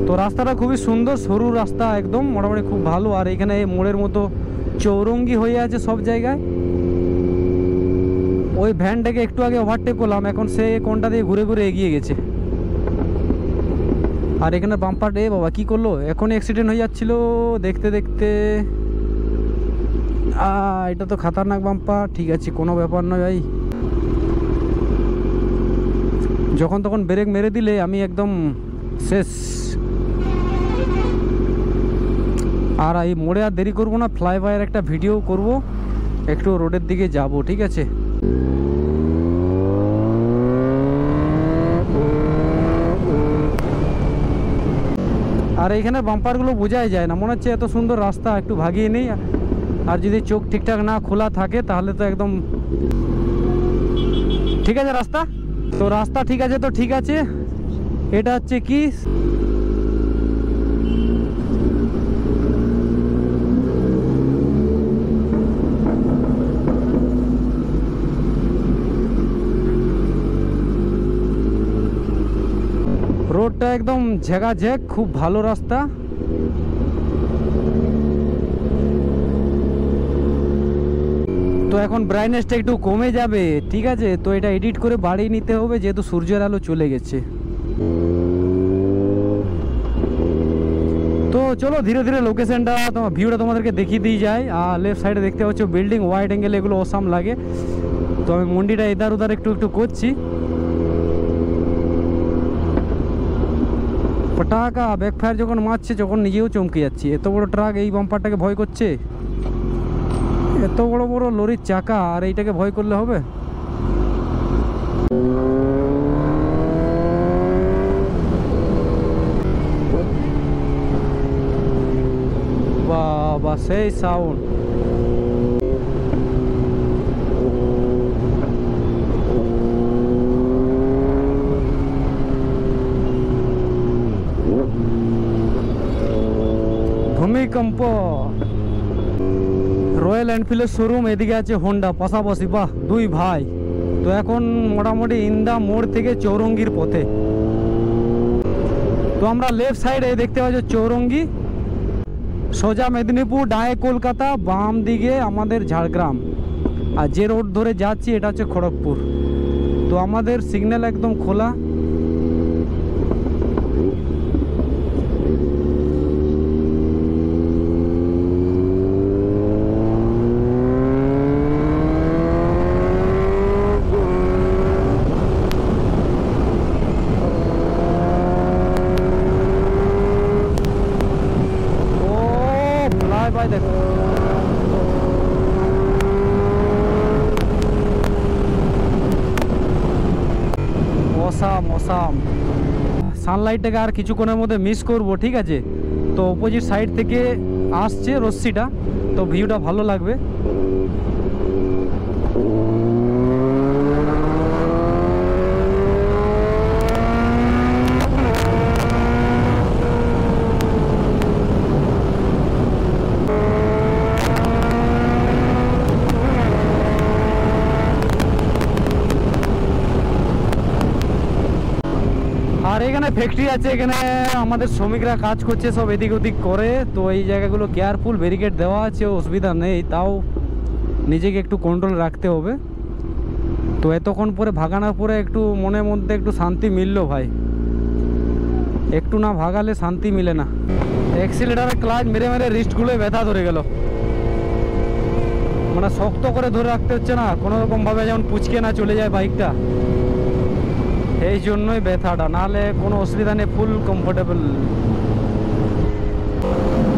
তো রাস্তাটা খুবই সুন্দর, সরু রাস্তা একদম, মোটামুটি খুব ভালো। আর এখানে মোড়ের মতো চৌরঙ্গি হয়ে আছে সব জায়গায়। ওই ভ্যানটাকে একটু আগে ওভারটেক করলাম, এখন সে কোনটা দিয়ে ঘুরে ঘুরে এগিয়ে গেছে। আর এখানে বাম্পার, এ বাবা কি করলো, এখন অ্যাক্সিডেন্ট হয়ে যাচ্ছিল দেখতে দেখতে। এটা তো খাতারনাক বাম্পার। ঠিক আছে, কোনো ব্যাপার নয় ভাই, যখন তখন ব্রেক মেরে দিলে আমি একদম শেষ। আর এই মোড়ে আর দেরি করবো না, ফ্লাইওভারের একটা ভিডিও করব, একটু রোডের দিকে যাব, ঠিক আছে। আর এইখানে বাম্পারগুলো বোঝাই যায় না, মনে হচ্ছে এত সুন্দর রাস্তা একটু ভাগিয়ে নেই। আর যদি চোখ ঠিকঠাক না খোলা থাকে তাহলে তো একদম ঠিক আছে রাস্তা। তো রাস্তা ঠিক আছে, তো ঠিক আছে। এটা হচ্ছে কি, রোডটা একদম ঝেঁকাঝেক, খুব ভালো রাস্তা। তো এখন ব্রাইটনেসটা একটু কমে যাবে, ঠিক আছে। তো এটা এডিট করে বাড়িয়ে নিতে হবে, যেহেতু সূর্যের আলো চলে গেছে। তো চলো ধীরে ধীরে লোকেশনটা, তোমার ভিউটা তোমাদেরকে দেখিয়ে দিয়ে যায়। আর লেফট সাইডে দেখতে পাচ্ছ বিল্ডিং, ওয়াইড অ্যাঙ্গেল, এগুলো অসাম লাগে। তো আমি মন্ডিটা এধার ওধার একটু একটু করছি। পটাকা ব্যাকফায়ার যখন মারছে, যখন নিজেও চমকে যাচ্ছি। এত বড় ট্রাক এই বাম্পারটাকে ভয় করছে, এত বড় বড় লরির চাকা, আর এইটাকে ভয় করলে হবে? বাবা সেই সাউন্ড। ভূমিকম্প। রয়্যাল এনফিল্ডের শোরুম, এদিকে আছে হোন্ডা, পাশাপাশি। বাহ, দুই ভাই। তো এখন মোটামুটি ইন্দা মোড় থেকে চৌরঙ্গির পথে। তো আমরা লেফট সাইডে দেখতে পাচ্ছি চৌরঙ্গি, সোজা মেদিনীপুর, ডায়ে কলকাতা, বাম দিকে আমাদের ঝাড়গ্রাম। আর যে রোড ধরে যাচ্ছি এটা হচ্ছে খড়গপুর। তো আমাদের সিগন্যাল একদম খোলা। দেখো অসাম অসাম। সানলাইটটাকে আর কিছুক্ষণের মধ্যে মিস করব, ঠিক আছে। তো অপোজিট সাইড থেকে আসছে রশ্মিটা, তো ভিউটা ভালো লাগবে। আর এখানে ফ্যাক্টরি আছে, এখানে আমাদের শ্রমিকরা কাজ করছে, সব এদিক ওদিক করে। তো এই জায়গাগুলো কেয়ারফুল, ব্যারিকেড দেওয়া আছে, অসুবিধা নেই, তাও নিজেকে একটু কন্ট্রোল রাখতে হবে। তো এতক্ষণ পরে ভাগানোর পরে একটু মনের মধ্যে একটু শান্তি মিললো ভাই, একটু না ভাগালে শান্তি মিলে না। অ্যাক্সিলেটারে ক্লাচ মেরে মেরে রিস্টগুলোয় ব্যথা ধরে গেল, মানে শক্ত করে ধরে রাখতে হচ্ছে না কোনোরকমভাবে, যেমন পুচকে না চলে যায় বাইকটা, এই জন্যই ব্যথাটা, নাহলে কোনো অসুবিধা নেই, ফুল কমফোর্টেবল।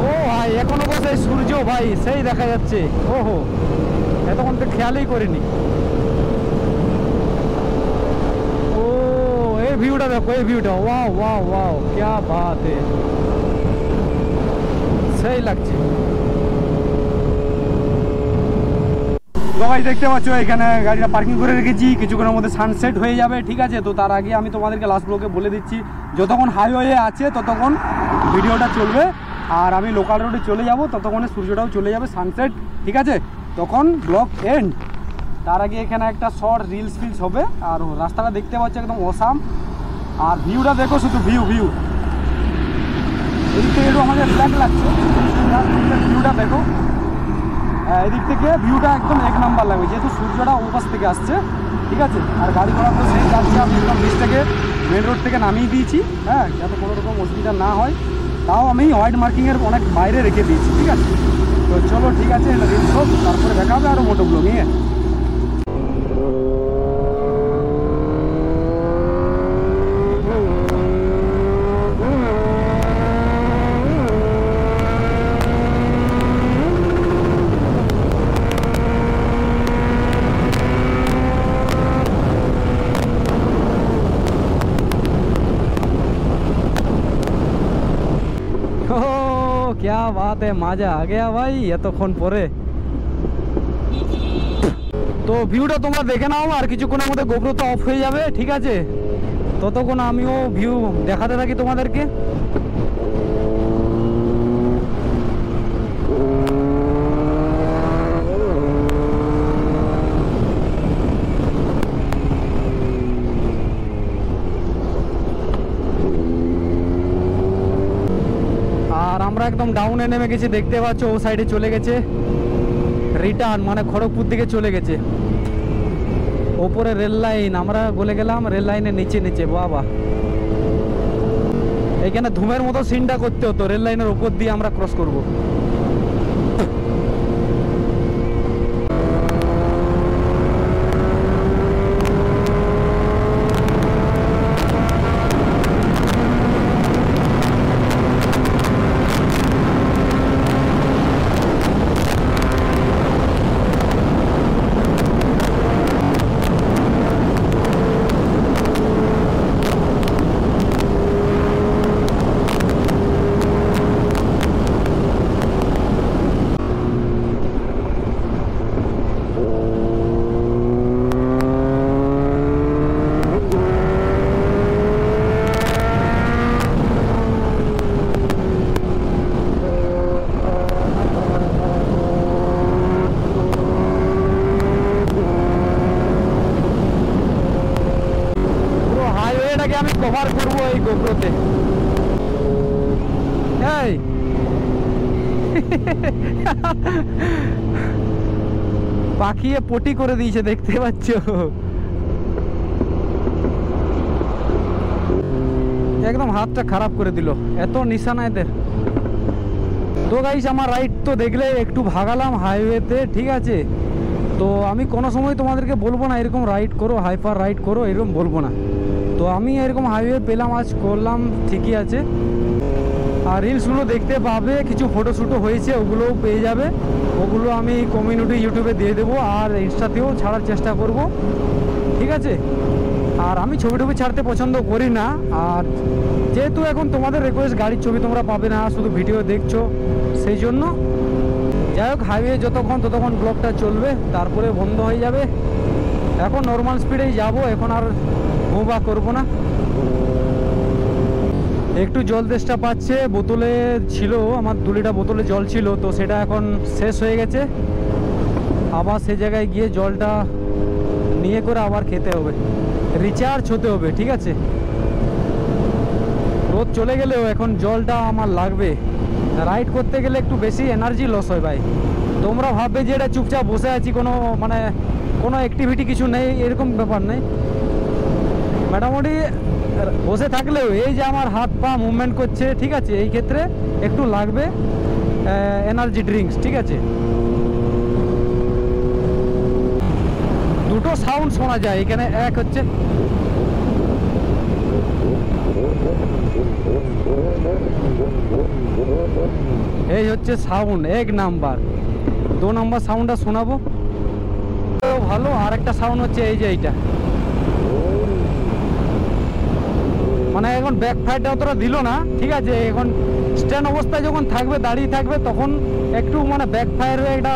ও ভাই এখনো বসে সূর্য ভাই সেই দেখা যাচ্ছে, ওহো এতক্ষণ তো খেয়ালই করিনি। ও এই ভিউটা দেখো, এই ভিউটা, ওয়াও ওয়াও ওয়াও, क्या बात है, সেই লাগছে। সবাই দেখতে পাচ্ছ এখানে গাড়িটা পার্কিং করে রেখেছি, কিছুক্ষণের মধ্যে সানসেট হয়ে যাবে, ঠিক আছে। তো তার আগে আমি তোমাদেরকে লাস্ট ব্লগে বলে দিচ্ছি, যতক্ষণ হাইওয়ে আছে ততক্ষণ ভিডিওটা চলবে, আর আমি লোকাল রোডে চলে যাব, ততক্ষণে সূর্যটাও চলে যাবে, সানসেট, ঠিক আছে, তখন ব্লগ এন্ড। তার আগে এখানে একটা শর্ট রিলস ফিলস হবে। আর রাস্তাটা দেখতে পাচ্ছ একদম অসাম, আর ভিউটা দেখো, শুধু ভিউ এদিক থেকে একটু আমাদের ব্ল্যাক লাগছে, ভিউটা দেখো। এদিক থেকে ভিউটা একদম এক নাম্বার লাগবে, যেহেতু সূর্যটা ওপাশ থেকে আসছে, ঠিক আছে। আর গাড়ি ঘোড়া তো সেই যাচ্ছে, আমি একদম ব্রিজ থেকে মেন রোড থেকে নামিয়ে দিয়েছি, হ্যাঁ, যাতে কোনো রকম অসুবিধা না হয়। তাও আমি হোয়াইট মার্কিংয়ের অনেক বাইরে রেখে দিয়েছি, ঠিক আছে। তো চলো ঠিক আছে, রিলস হোক, তারপরে দেখা হবে আরও মোটো ব্লগিংয়ে। क्या बात है, मजा आ गया भाई এতক্ষণ পরে। তো ভিউটা তোমরা দেখে নাও, আর কিছুক্ষণের মধ্যে গোপ্রো তো অফ হয়ে যাবে, ঠিক আছে। ততক্ষণ আমিও ভিউ দেখাতে থাকি তোমাদেরকে। আর আমরা একদম ডাউনে নেমে গেছি, দেখতে পাচ্ছ ও সাইডে চলে গেছে রিটার্ন, মানে খড়গপুর দিকে চলে গেছে। ওপরে রেল লাইন, আমরা গলে গেলাম রেল লাইনের নিচে। বাবা, এখানে ধুমের মতো সিনটা করতে হতো, রেল লাইনের উপর দিয়ে আমরা ক্রস করব। আমি কভার করব এই গোপ্রোতে। এই পাখিয়ে পটি করে দিয়েছে, দেখতে পাচ্ছ। একদম হাতটা খারাপ করে দিল, এত নিশানা এদের। তো গাইস, আমার রাইড তো দেখলে একটু ভাগালাম হাইওয়েতে, ঠিক আছে। তো আমি কোনো সময় তোমাদেরকে বলবো না এরকম রাইড করো, হাইপার রাইড করো, এরকম বলবো না। তো আমি এরকম হাইওয়ে পেলাম, আজ করলাম, ঠিকই আছে। আর রিলসগুলো দেখতে পাবে, কিছু ফটোশ্যুটও হয়েছে, ওগুলোও পেয়ে যাবে। ওগুলো আমি কমিউনিটি ইউটিউবে দিয়ে দেবো, আর ইনস্টাতেও ছাড়ার চেষ্টা করব, ঠিক আছে। আর আমি ছবি টবি ছাড়তে পছন্দ করি না, আর যেহেতু এখন তোমাদের রিকোয়েস্ট, গাড়ির ছবি তোমরা পাবে না, শুধু ভিডিও দেখছো, সেই জন্য। যাই হোক, হাইওয়ে ততক্ষণ ব্লগটা চলবে, তারপরে বন্ধ হয়ে যাবে। এখন নর্মাল স্পিডেই যাব, এখন আর ঘুমা করবো না। একটু জল তেষ্টা পাচ্ছে, বোতলে ছিল আমার 2 লিটার বোতলে জল ছিল, তো সেটা এখন শেষ হয়ে গেছে। আবার সে জায়গায় গিয়ে জলটা নিয়ে করে আবার খেতে হবে, রিচার্জ হতে হবে, ঠিক আছে। রোদ চলে গেলেও এখন জলটা আমার লাগবে। রাইড করতে গেলে একটু বেশি এনার্জি লস হয় ভাই। তোমরা ভাববে যে এটা চুপচাপ বসে আছি, কোনো অ্যাক্টিভিটি কিছু নেই, এরকম ব্যাপার নেই। মোটামুটি বসে থাকলেও এই যে আমার হাত পা মুভমেন্ট করছে, ঠিক আছে, এই ক্ষেত্রে একটু লাগবে এনার্জি ড্রিঙ্কস, ঠিক আছে। দুটো সাউন্ড শোনা যায় এখানে, এক হচ্ছে এই হচ্ছে সাউন্ড 1 নাম্বার। 2 নাম্বার সাউন্ডটা শোনাবো ভালো। আর একটা সাউন্ড হচ্ছে এই যে এইটা, মানে এখন ব্যাক ফায়ারটা অতটা দিল না, ঠিক আছে। এখন স্ট্যান্ড অবস্থায় যখন থাকবে, দাঁড়িয়ে থাকবে, তখন একটু মানে ব্যাক ফায়ারে একটা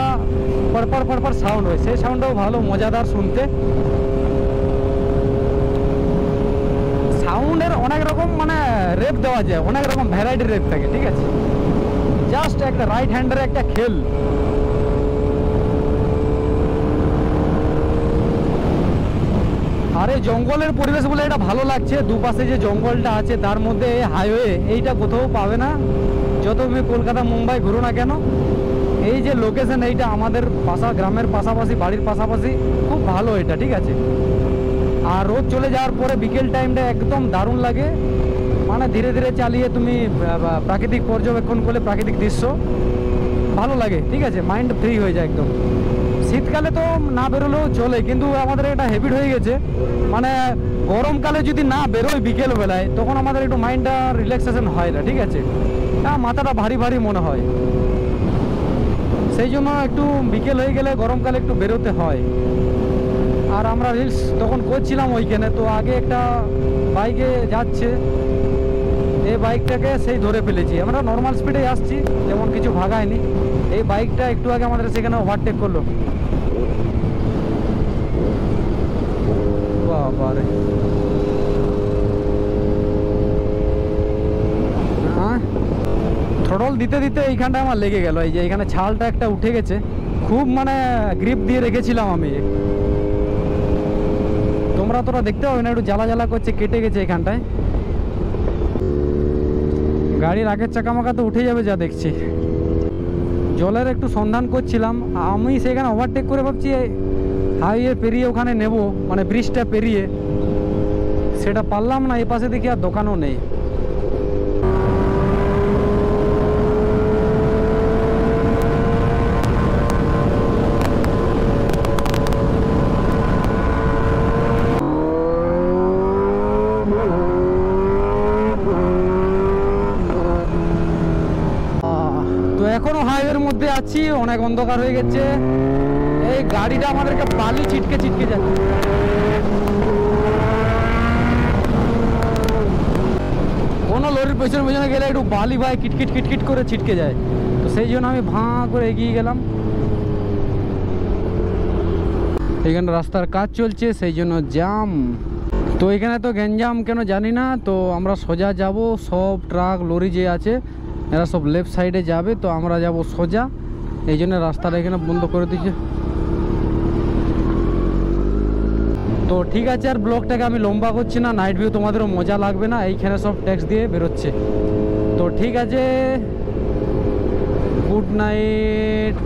পরপর সাউন্ড হয়, সেই সাউন্ডটাও ভালো, মজাদার শুনতে। সাউন্ডের অনেক রকম মানে রেপ দেওয়া যায়, অনেক রকম ভ্যারাইটির রেপ থাকে, ঠিক আছে। জাস্ট একটা রাইট হ্যান্ডের একটা খেল। আর এই জঙ্গলের পরিবেশ বলে এটা ভালো লাগছে, দুপাশে যে জঙ্গলটা আছে তার মধ্যে হাইওয়ে, এইটা কোথাও পাবে না যত তুমি কলকাতা মুম্বাই ঘুরো না কেন। এই যে লোকেশন, এইটা আমাদের গ্রামের পাশাপাশি, বাড়ির পাশাপাশি, খুব ভালো এটা, ঠিক আছে। আর রোদ চলে যাওয়ার পরে বিকেল টাইমটা একদম দারুণ লাগে, মানে ধীরে ধীরে চালিয়ে তুমি প্রাকৃতিক পর্যবেক্ষণ করলে প্রাকৃতিক দৃশ্য ভালো লাগে, ঠিক আছে, মাইন্ড ফ্রি হয়ে যায় একদম। শীতকালে তো না বেরোলেও চলে, কিন্তু আমাদের এটা হ্যাবিট হয়ে গেছে, মানে গরমকালে যদি না বেরোয় বিকেল বেলায় তখন আমাদের একটু মাইন্ডটা রিল্যাক্সেশন হয় না, ঠিক আছে, মাথাটা ভারী ভারী মনে হয়, সেই জন্য একটু বিকেল হয়ে গেলে গরমকালে একটু বেরোতে হয়। আর আমরা রিলস তখন করছিলাম ওইখানে, তো আগে একটা বাইকে যাচ্ছে, এই বাইকটাকে সেই ধরে ফেলেছি, আমরা নর্মাল স্পিডে আসছি, যেমন কিছু ভাগায়নি। এই বাইকটা একটু আগে আমাদের সেখানে ওভারটেক করলো। বাবারে, হ্যাঁ, থ্রটল দিতে দিতে এইখানটা আমার লেগে গেল, এই যে এখানে ছালটা একটা উঠে গেছে, খুব মানে গ্রিপ দিয়ে রেখেছিলাম আমি, তোরা দেখতে পাবে না, একটু জ্বালা জ্বালা করছে, কেটে গেছে এখানটায়। গাড়ির আগের চাকামাকা তো উঠে যাবে যা দেখছি। জলের একটু সন্ধান করছিলাম আমি, সেখানে ওভারটেক করে ভাবছি হাইওয়ে পেরিয়ে ওখানে নেব, মানে ব্রিজটা পেরিয়ে, সেটা পারলাম না, এই পাশে দেখি আর দোকানও নেই। এখনো হাইওয়ের মধ্যে আছি, অনেক অন্ধকার হয়ে গেছে, এই গাড়িটা আমাদেরকে বালি ছিটকে ছিটকে যাচ্ছে। কোনো লরির পেছনে পেছনে গেলে একটু বালি ভাই কিটকিট কিটকিট করে ছিটকে যায়, তো সেই জন্য আমি ভাঁ করে এগিয়ে গেলাম। এখানে রাস্তার কাজ চলছে, সেই জন্য জ্যাম, তো এখানে তো গ্যাঞ্জাম কেন জানি না। তো আমরা সোজা যাব, সব ট্রাক লরি যে আছে এরা সব লেফট সাইডে যাবে, তো আমরা যাব সোজা, এই জন্য রাস্তাটা এখানে বন্ধ করে দিচ্ছে। তো ঠিক আছে, আর ব্লগটাকে আমি লম্বা করছি না, নাইট ভিউ তোমাদেরও মজা লাগবে না, এইখানে সব ট্যাক্স দিয়ে বেরোচ্ছে। তো ঠিক আছে, গুড নাইট।